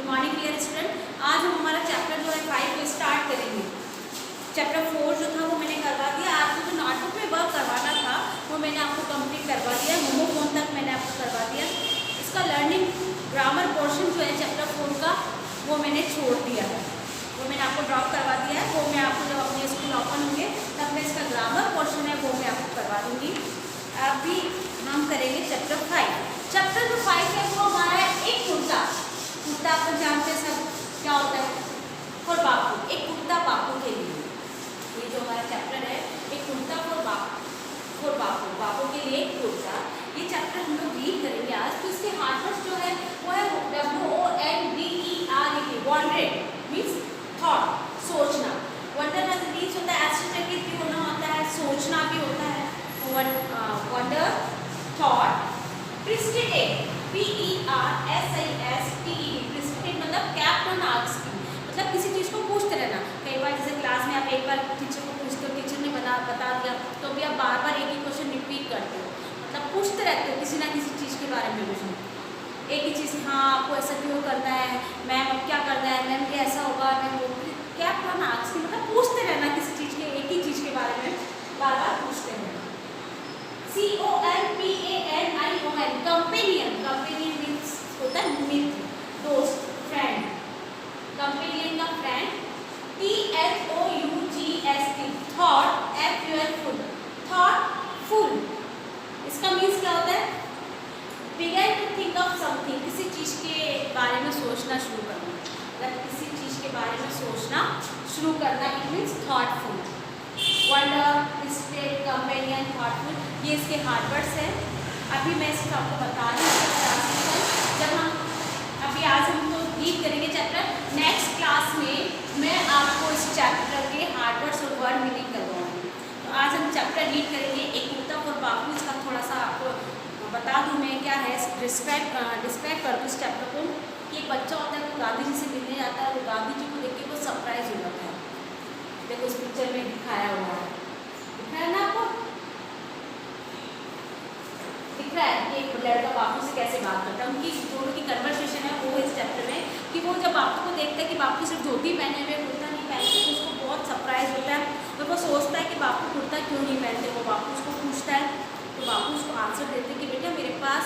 Good morning dear student. आज हम हमारा चैप्टर जो है 5 को स्टार्ट करेंगे। चैप्टर 4 जो था वो मैंने करवा दिया। आपको जो नोटबुक में वर्क करवाना था वो मैंने आपको कंप्लीट करवा दिया। होमोफोन तक मैंने आपको करवा दिया। इसका लर्निंग ग्रामर पोर्शन जो है चैप्टर 4 का वो मैंने छोड़ दिया है, वो मैंने आपको ड्रॉप करवा दिया है। वो मैं आपको जब अपने स्कूल ओपन होंगे तब मैं इसका ग्रामर पोर्शन है वो मैं आपको करवा दूँगी। अभी हम करेंगे चैप्टर 5। चैप्टर जो 5 है वो हमारा है एक कुर्ता। कुर्ता आप लोग जानते हैं सब क्या होता है, और बापू, एक कुर्ता बापू के लिए। ये जो हमारा चैप्टर है एक कुर्ता फॉर बापू, बापू के लिए एक कुर्ता। ये चैप्टर हम लोग रीड करेंगे आज। तो इसके हार्वर्ड्स जो है वो है WONDER, वॉन्डरेड मीन्स थॉट, सोचना। वंडर का मीन्स होता है एब्स्ट्रैक्ट भी होना होता है, सोचना भी होता है। वंडर, थॉट, प्रिस्टिटेट, PERSISTED, प्रिस्टिटेट मतलब कैप्ट ऑन आस्क, मतलब किसी चीज़ को पूछते रहना। कई बार जैसे क्लास में आप एक बार टीचर को पूछते हो, टीचर ने बता दिया तो भी आप बार बार एक ही क्वेश्चन रिपीट करते हो, मतलब पूछते रहते हो किसी ना किसी चीज़ के बारे में। कुछ एक ही चीज़, हाँ आपको ऐसा क्यों करना है मैम, अब क्या करना है मैम, क्या ऐसा होगा मैम, वो कैप्ट ऑन आस्क मतलब पूछते रहना किसी चीज़ के, एक ही चीज़ के बारे में बार बार पूछते रहना। COMPANION, कंपेनियन, कंपेनियन मीन्स होता है मित्र, दोस्त, फ्रेंड, कंपेनियन का friend. THOUGHT, thought, FUL, thoughtful, इसका मीन्स क्या होता है, began to think of something, किसी चीज़ के बारे में सोचना शुरू करना, मतलब किसी चीज़ के बारे में सोचना शुरू करना, इट मीन्स थॉटफुल। वंडर, प्रिस्टिटेट, कंपेनियन, थॉटफुल, ये इसके हार्वर्ड्स हैं। अभी मैं इसको आपको बता रही हूँ। जब हम अभी आज हम तो रीड करेंगे चैप्टर, नेक्स्ट क्लास में मैं आपको इस चैप्टर के हार्वर्ड्स और वर्ड मीनिंग करवाऊँगी। तो आज हम चैप्टर रीड करेंगे एक कुर्ता फॉर बापू। इसका थोड़ा सा आपको बता दूँ मैं क्या है, डिस्क्राइब कर दूँ इस चैप्टर को। कि एक बच्चा होता है वो गांधी जी से मिलने जाता है, वो गांधी जी को देख के वो सरप्राइज हो जाता है। देखो इस पिक्चर में दिखाया हुआ है, दिख रहा है ना आपको, दिख रहा है कि एक लड़का बापू से कैसे बात करता है। उनकी दोनों की कन्वर्सेशन है वो इस चैप्टर में, कि वो जब बापू को देखता है कि बापू सिर्फ धोती पहने हुए कुर्ता नहीं पहनते, तो उसको बहुत सरप्राइज होता है। तो वो सोचता है कि बापू कुर्ता क्यों नहीं पहनते। वो बापू उसको पूछता है तो बापू उसको आंसर देते हैं कि बेटा मेरे पास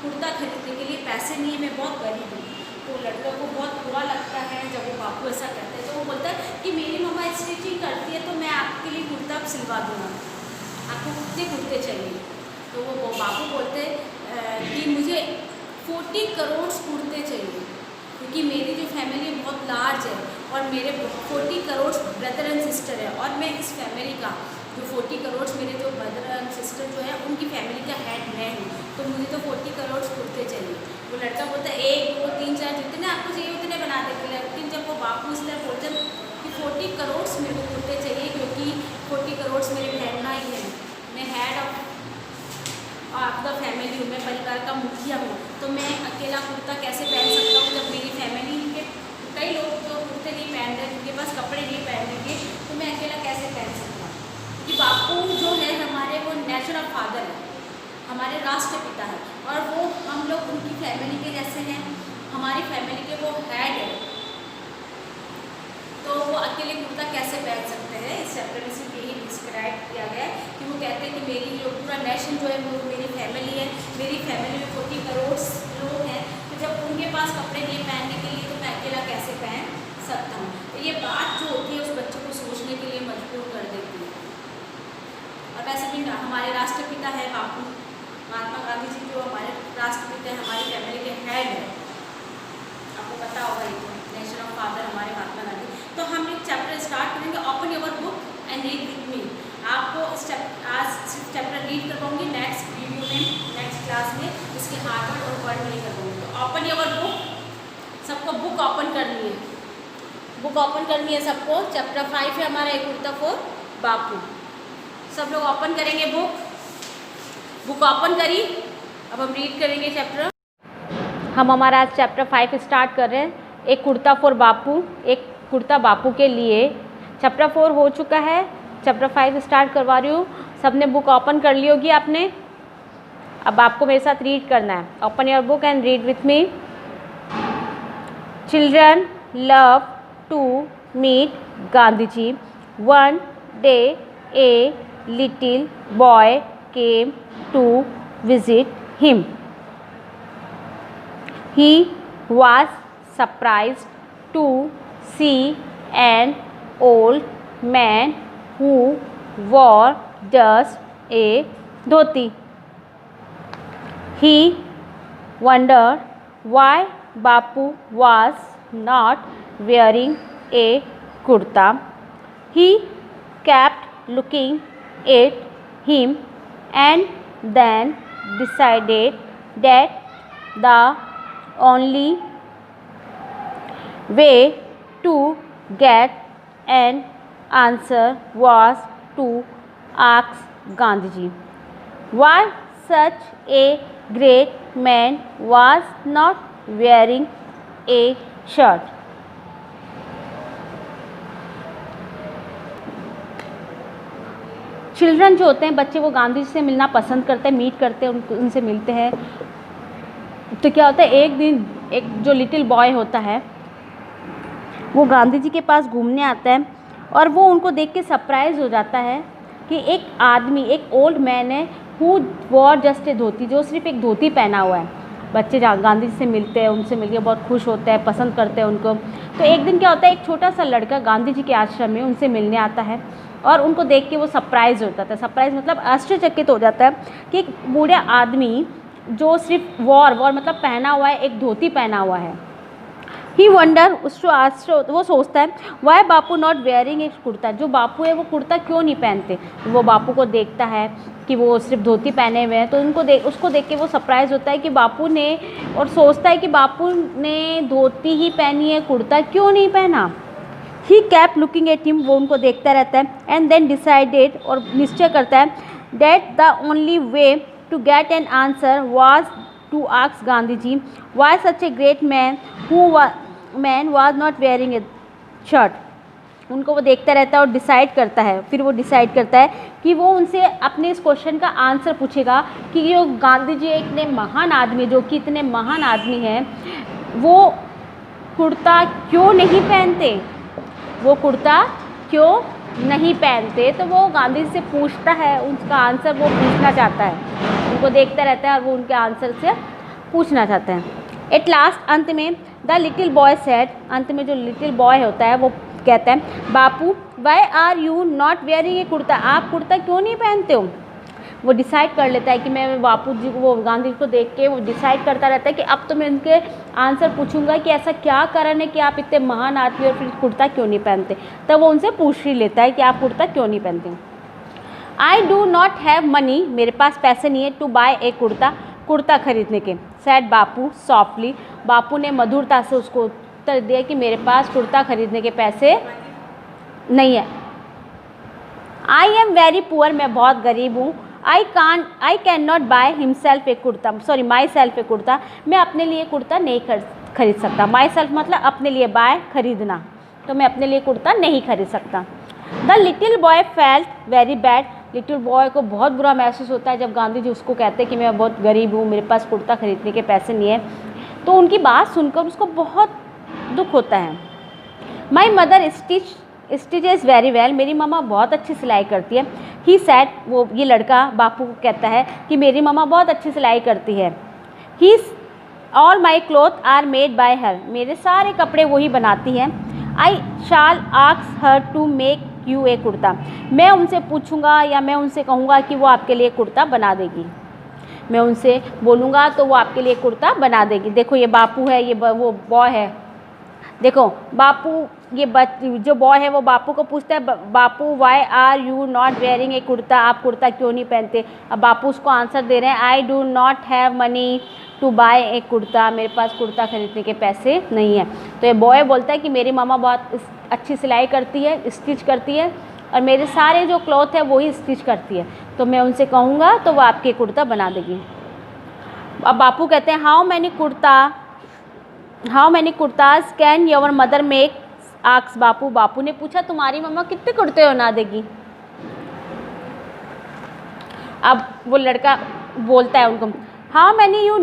कुर्ता खरीदने के लिए पैसे नहीं है, मैं बहुत गरीब हूँ। तो लड़का को बहुत बुरा लगता है जब वो बापू ऐसा कहते हैं। तो वो बोलता है कि मेरी मम्मा स्टिचिंग करती है तो मैं आपके लिए कुर्ता सिलवा दूँगा, आपको कितने कुर्ते चाहिए। तो वो बापू बोलते कि मुझे 40 करोड़ कुर्ते चाहिए, क्योंकि मेरी जो फैमिली बहुत लार्ज है और मेरे 40 करोड़ ब्रदर एंड सिस्टर है, और मैं इस फैमिली का जो 40 करोड़ मेरे जो ब्रदर एंड सिस्टर जो है उनकी फैमिली का हेड मैं हूँ, तो मुझे तो 40 करोड़ कुर्ते चाहिए। वो लड़का बोलता है 1 2 3 4 जितने आपको चाहिए उतने बना देते। लेकिन जब वो बापू इस तरह बोलते हैं कि 40 करोड़ मेरे को कुर्ते चाहिए, क्योंकि 40 करोड़ मेरे बहन ना ही है, मैं हेड ऑफ द फैमिली हूँ, मैं परिवार का मुखिया हूँ, तो मैं अकेला कुर्ता कैसे पहन सकता हूँ जब मेरी फैमिली के कई लोग जो कुर्ते नहीं पहन रहे, जिनके पास कपड़े नहीं पहनेंगे, तो मैं अकेला कैसे पहन सकता हूँ। क्योंकि बापू जो है हमारे वो नेचुरल फादर है, हमारे राष्ट्रपिता है, और वो हम लोग उनकी फैमिली के जैसे हैं, हमारी फैमिली के वो हेड है, तो वो अकेले कुर्ता कैसे पहन सकते हैं। इस चैप्टर में सिर्फ यही डिस्क्राइब किया गया है कि वो कहते हैं कि मेरी जो पूरा नेशन जो है वो मेरी फैमिली है, मेरी फैमिली में 40 करोड़ लोग हैं, तो जब उनके पास कपड़े नहीं पहनने के लिए तो मैं अकेला कैसे पहन सकता हूँ। तो ये बात जो होती है उस बच्चे को सोचने के लिए मजबूर कर देती है। और वैसे भी हमारे राष्ट्रपिता है बापू, महात्मा गांधी जी जो हमारे राष्ट्रपिता है, हमारी फैमिली के हेड है, आपको पता होगा ये नेशन ऑफ फादर हमारे महात्मा गांधी। तो हम एक चैप्टर स्टार्ट करेंगे। Open your book and read with me. आपको आज सिर्फ चैप्टर रीड करवाऊंगी, नेक्स्ट वीडियो में नेक्स्ट क्लास में इसके हार्वर्ड और वर्ड नहीं करवाऊंगी। तो ओपन योर बुक, सबको बुक ओपन करनी है, बुक ओपन करनी है सबको। चैप्टर 5 है हमारा एक कुर्ता फॉर बापू। सब लोग ओपन करेंगे बुक ओपन करी। अब हम रीड करेंगे चैप्टर। हम हमारा आज चैप्टर 5 स्टार्ट कर रहे हैं। एक कुर्ता फॉर बापू, एक कुर्ता बापू के लिए। चैप्टर 4 हो चुका है, चैप्टर 5 स्टार्ट करवा रही हूँ। सबने बुक ओपन कर ली होगी आपने। अब आपको मेरे साथ रीड करना है। Open your book and read with me. Children love to meet Gandhiji. One day, a little boy came to visit him. He was surprised to see an old man who wore just a dhoti. He wondered why Bapu was not wearing a kurta. He kept looking at him and then decided that the only way to get an answer was to ask Gandhiji why such a great man was not wearing a shirt. Children जो होते हैं बच्चे, वो गांधी जी से मिलना पसंद करते हैं, मीट करते हैं, उनसे मिलते हैं। तो क्या होता है, एक दिन एक जो लिटिल बॉय होता है वो गांधी जी के पास घूमने आता है और वो उनको देख के सरप्राइज़ हो जाता है कि एक आदमी, एक ओल्ड मैन है हु वॉर जस्ट ए धोती, जो सिर्फ एक धोती पहना हुआ है। बच्चे गांधी जी से मिलते हैं, उनसे मिलकर बहुत खुश होते हैं, पसंद करते हैं उनको। तो एक दिन क्या होता है, एक छोटा सा लड़का गांधी जी के आश्रम में उनसे मिलने आता है और उनको देख के वो सरप्राइज़ होता था। सरप्राइज़ मतलब आश्चर्यचकित हो जाता है कि एक बूढ़े आदमी जो सिर्फ वॉर मतलब पहना हुआ है, एक धोती पहना हुआ है। ही वंडर, वो सोचता है why Bapu not wearing a kurta, जो बापू है वो कुर्ता क्यों नहीं पहनते। वो बापू को देखता है कि वो सिर्फ धोती पहने हुए हैं, तो उसको देख के वो सरप्राइज़ होता है कि बापू ने, और सोचता है कि बापू ने धोती ही पहनी है, कुर्ता क्यों नहीं पहना। ही कैप लुकिंग एट हिम, वो उनको देखता रहता है एंड देन डिसाइडेड, और निश्चय करता है that the only way to get an answer was to ask Gandhi ji why such a great man was not wearing a shirt. उनको वो देखता रहता है और डिसाइड करता है, फिर वो डिसाइड करता है कि वो उनसे अपने इस क्वेश्चन का आंसर पूछेगा कि ये गांधी जी इतने महान आदमी, जो कि इतने महान आदमी हैं, वो कुर्ता क्यों नहीं पहनते, वो कुर्ता क्यों नहीं पहनते। तो वो गांधी जी से पूछता है, उसका आंसर वो पूछना चाहता है, उनको देखता रहता है और वो उनके आंसर से पूछना चाहते हैं। एट लास्ट, अंत में द लिटिल बॉय सेड, अंत में जो लिटिल बॉय होता है वो कहता है Bapu why are you not wearing a kurta, आप कुर्ता क्यों नहीं पहनते हो। वो डिसाइड कर लेता है कि मैं बापू जी को, वो गांधी जी को देख के वो डिसाइड करता रहता है कि अब तो मैं उनके आंसर पूछूंगा कि ऐसा क्या कारण है कि आप इतने महान आदमी और फिर कुर्ता क्यों नहीं पहनते। तब वो उनसे पूछ ही लेता है कि आप कुर्ता क्यों नहीं पहनते। आई डू नॉट हैव मनी, मेरे पास पैसे नहीं है, to buy a kurta, kurta खरीदने के। सैड बापू सॉफ्टली, बापू ने मधुरता से उसको उत्तर दिया कि मेरे पास कुर्ता खरीदने के पैसे नहीं है। आई एम वेरी पुअर, मैं बहुत गरीब हूँ। I can not by himself A kurta, sorry my self ए कुर्ता, मैं अपने लिए कुर्ता नहीं खरीद सकता। माई सेल्फ मतलब अपने लिए, बाय खरीदना, तो मैं अपने लिए कुर्ता नहीं खरीद सकता। The little boy felt very bad, little boy को बहुत बुरा महसूस होता है जब गांधी जी उसको कहते हैं कि मैं बहुत गरीब हूँ, मेरे पास कुर्ता खरीदने के पैसे नहीं है। तो उनकी बात सुनकर उसको बहुत दुख होता है। My mother stitches very well, मेरी मम्मा बहुत अच्छी सिलाई करती है। ही सैड, वो ये लड़का बापू को कहता है कि मेरी मम्मा बहुत अच्छी सिलाई करती है। He all my cloth are made by her, मेरे सारे कपड़े वही बनाती है। I shall ask her to make you a kurta, मैं उनसे पूछूंगा या मैं उनसे कहूँगा कि वो आपके लिए कुर्ता बना देगी। मैं उनसे बोलूँगा तो वो आपके लिए कुर्ता बना देगी। देखो ये बापू है, ये वो बॉय है। देखो बापू, ये जो बॉय है वो बापू को पूछता है Bapu why are you not wearing a kurta, आप कुर्ता क्यों नहीं पहनते। अब बापू उसको आंसर दे रहे हैं I do not have money to buy a kurta, मेरे पास कुर्ता खरीदने के पैसे नहीं है। तो ये बॉय बोलता है कि मेरी मामा बहुत अच्छी सिलाई करती है, स्टिच करती है, और मेरे सारे जो क्लॉथ है वही स्टिच करती है, तो मैं उनसे कहूँगा तो वो आपके कुर्ता बना देगी। अब बापू कहते हैं how many kurtas can your mother make, ask Bapu, Bapu ने पूछा तुम्हारी मम्मा कितने कुर्ते बना देगी। अब वो लड़का बोलता है उनको how many you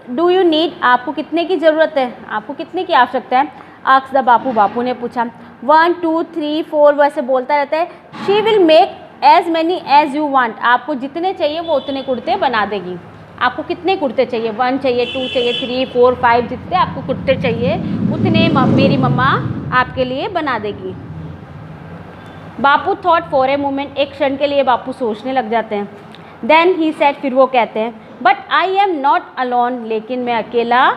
do you need, आपको कितने की ज़रूरत है, आपको कितने की आवश्यकता है। आस्क्ड द बापू, बापू ने पूछा। 1 2 3 4 वैसे बोलता रहता है। She will make as many as you want, आपको जितने चाहिए वो उतने कुर्ते बना देगी। आपको कितने कुर्ते चाहिए, 1 चाहिए, 2 चाहिए, 3 4 5, जितने आपको कुर्ते चाहिए उतने मेरी मम्मा आपके लिए बना देगी। बापू थॉट फॉर ए मोमेंट, एक क्षण के लिए बापू सोचने लग जाते हैं। देन ही सेड, फिर वो कहते हैं, but I am not alone, लेकिन मैं अकेला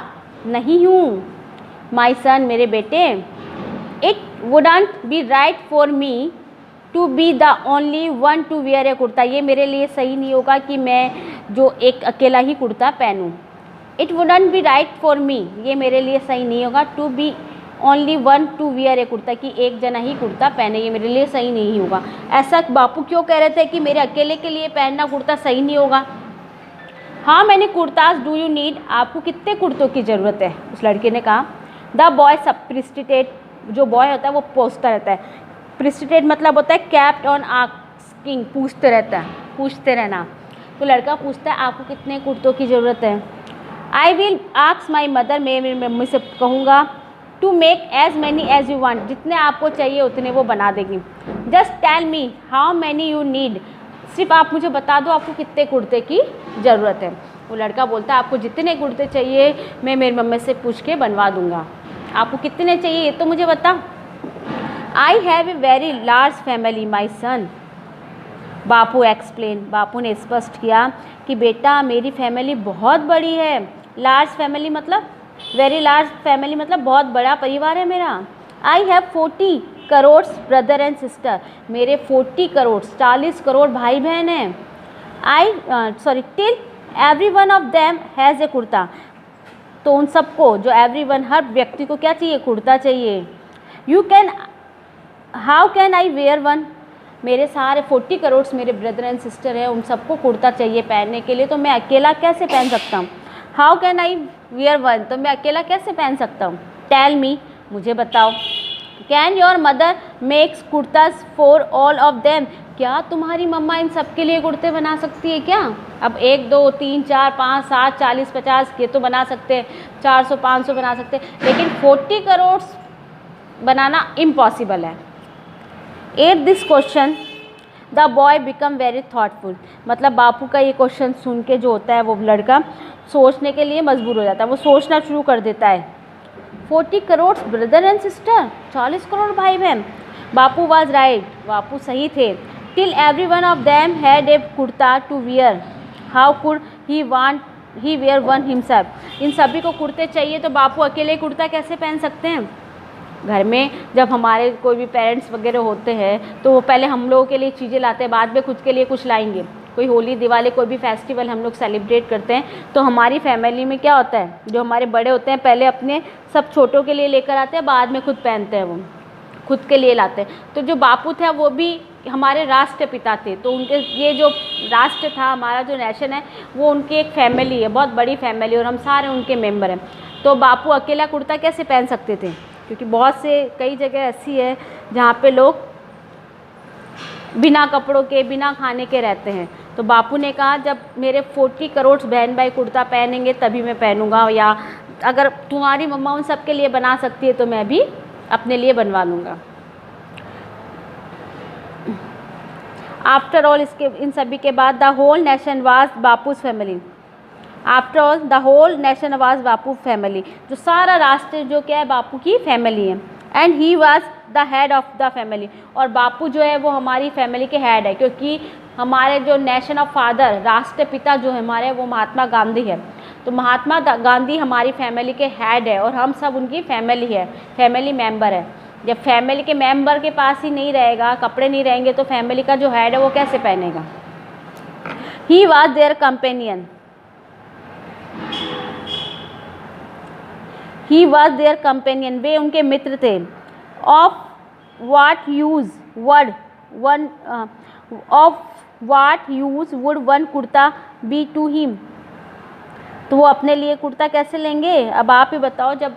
नहीं हूँ। माई सन, मेरे बेटे, it wouldn't be right for me to be the only one to wear a kurta, ये मेरे लिए सही नहीं होगा कि मैं जो एक अकेला ही कुर्ता पहनूँ। It wouldn't be right for me, ये मेरे लिए सही नहीं होगा to be only one to wear a kurta, कि एक जना ही कुर्ता पहने, ये मेरे लिए सही नहीं होगा। ऐसा बापू क्यों कह रहे थे कि मेरे अकेले के लिए पहनना कुर्ता सही नहीं होगा। हाँ मैंने कुर्ताज डू यू नीड, आपको कितने कुर्तों की ज़रूरत है, उस लड़के ने कहा। द बॉय सप्रिस्टिटेट, जो बॉय होता है वो पूछता रहता है। प्रिस्टिटेट मतलब होता है कैप्ट ऑन आस्किंग, पूछते रहता है, पूछते रहना। तो लड़का पूछता है आपको कितने कुर्तों की ज़रूरत है। I will ask my mother, मैं मेरी मम्मी से कहूँगा to make as many as you want, जितने आपको चाहिए उतने वो बना देगी। Just tell me how many you need, सिर्फ आप मुझे बता दो आपको कितने कुर्ते की ज़रूरत है। वो लड़का बोलता है आपको जितने कुर्ते चाहिए मैं मेरी मम्मी से पूछ के बनवा दूँगा, आपको कितने चाहिए ये तो मुझे बता। I have a very large family my son, Bapu explain, Bapu ने स्पष्ट किया कि बेटा मेरी फैमिली बहुत बड़ी है। लार्ज फैमिली मतलब, वेरी लार्ज फैमिली मतलब बहुत बड़ा परिवार है मेरा। I have 40 crore brother and sister, मेरे 40 करोड़ 40 करोड़ भाई बहन हैं। Till every one of them has a kurta, तो उन सबको, जो एवरी वन, हर व्यक्ति को क्या चाहिए, कुर्ता चाहिए। You can, how can I wear one, मेरे सारे 40 करोड़ मेरे ब्रदर एंड सिस्टर हैं, उन सबको कुर्ता चाहिए पहनने के लिए, तो मैं अकेला कैसे पहन सकता हूँ। How can I wear one, तो मैं अकेला कैसे पहन सकता हूँ। टेल मी, मुझे बताओ। Can your mother makes kurtas for all of them, क्या तुम्हारी मम्मा इन सब के लिए कुर्ते बना सकती है क्या। अब 1 2 3 4 5 7 40 50 ये तो बना सकते हैं, 400 500 बना सकते हैं, लेकिन 40 करोड़ बनाना इम्पॉसिबल है। At this question the boy become very thoughtful, मतलब बापू का ये क्वेश्चन सुन के जो होता है वो लड़का सोचने के लिए मजबूर हो जाता है, वो सोचना शुरू कर देता है। 40 crore brother and sister, 40 crore भाई बहन। बापू वाज राइट, बापू सही थे। Till every one of them had a kurta to wear, how could he wear one himself, इन सभी को कुर्ते चाहिए तो बापू अकेले कुर्ता कैसे पहन सकते हैं। घर में जब हमारे कोई भी पेरेंट्स वगैरह होते हैं तो वो पहले हम लोगों के लिए चीज़ें लाते हैं, बाद में खुद के लिए कुछ लाएंगे। कोई होली दिवाली कोई भी फेस्टिवल हम लोग सेलिब्रेट करते हैं तो हमारी फैमिली में क्या होता है, जो हमारे बड़े होते हैं पहले अपने सब छोटों के लिए लेकर आते हैं, बाद में खुद पहनते हैं, वो खुद के लिए लाते हैं। तो जो बापू थे वो भी हमारे राष्ट्रपिता थे, तो उनके ये जो राष्ट्र था, हमारा जो नेशन है, वो उनकी एक फैमिली है, बहुत बड़ी फैमिली, और हम सारे उनके मेंबर हैं। तो बापू अकेला कुर्ता कैसे पहन सकते थे, क्योंकि बहुत से कई जगह ऐसी है जहाँ पे लोग बिना कपड़ों के बिना खाने के रहते हैं। तो बापू ने कहा जब मेरे 40 करोड़ बहन भाई कुर्ता पहनेंगे तभी मैं पहनूंगा, या अगर तुम्हारी मम्मा उन सब के लिए बना सकती है तो मैं भी अपने लिए बनवा लूँगा। आफ्टर ऑल, इसके इन सभी के बाद the whole nation was Bapu's family, after all the whole nation was Bapu family, जो सारा राष्ट्र जो क्या है बापू की फैमिली है। And he was the head of the family, और बापू जो है वो हमारी फैमिली के हेड है, क्योंकि हमारे जो नेशन ऑफ फादर, राष्ट्रपिता जो हमारे, वो महात्मा गांधी है। तो महात्मा गांधी हमारी फैमिली के हेड है और हम सब उनकी फैमिली है, फैमिली मेंबर है। जब फैमिली के मेंबर के पास ही नहीं रहेगा, कपड़े नहीं रहेंगे, तो फैमिली का जो हेड है वो कैसे पहनेगा। He was their companion, he was their companion, वे उनके मित्र थे। Of what use word one, of what use would one kurta be to him, तो वो अपने लिए कुर्ता कैसे लेंगे। अब आप ही बताओ, जब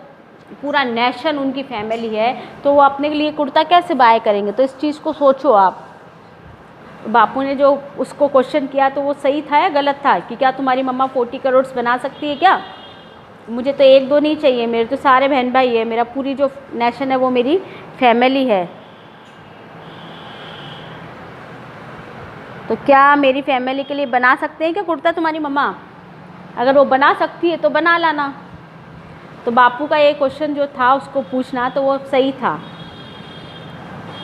पूरा नेशन उनकी फैमिली है तो वो अपने लिए कुर्ता कैसे बाय करेंगे। तो इस चीज़ को सोचो आप। बापू ने जो उसको क्वेश्चन किया तो वो सही था या गलत था, कि क्या तुम्हारी मम्मा 40 करोड़ बना सकती है क्या। मुझे तो एक दो नहीं चाहिए, मेरे तो सारे बहन भाई है, मेरा पूरी जो नेशन है वो मेरी फैमिली है। तो क्या मेरी फैमिली के लिए बना सकते हैं क्या कुर्ता तुम्हारी मम्मा? अगर वो बना सकती है तो बना लाना। तो बापू का ये क्वेश्चन जो था उसको पूछना, तो वो सही था।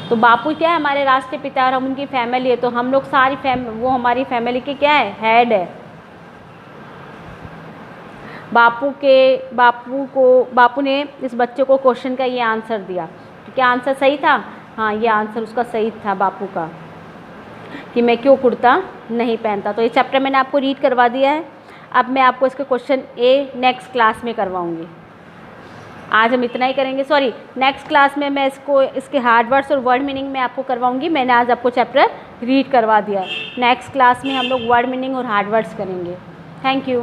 तो बापू क्या है, हमारे राष्ट्रीय पिता और हम उनकी फैमिली है, तो हम लोग सारी वो हमारी फैमिली के क्या है, हेड है। बापू ने इस बच्चे को क्वेश्चन का ये आंसर दिया। तो क्या आंसर सही था? हाँ, ये आंसर उसका सही था बापू का, कि मैं क्यों कुर्ता नहीं पहनता। तो ये चैप्टर मैंने आपको रीड करवा दिया है। अब मैं आपको इसके क्वेश्चन नेक्स्ट क्लास में करवाऊँगी। आज हम इतना ही करेंगे, सॉरी नेक्स्ट क्लास में मैं इसके हार्ड वर्ड्स और वर्ड मीनिंग में आपको करवाऊँगी। मैंने आज आपको चैप्टर रीड करवा दिया है। नेक्स्ट क्लास में हम लोग वर्ड मीनिंग और हार्ड वर्ड्स करेंगे। Thank you.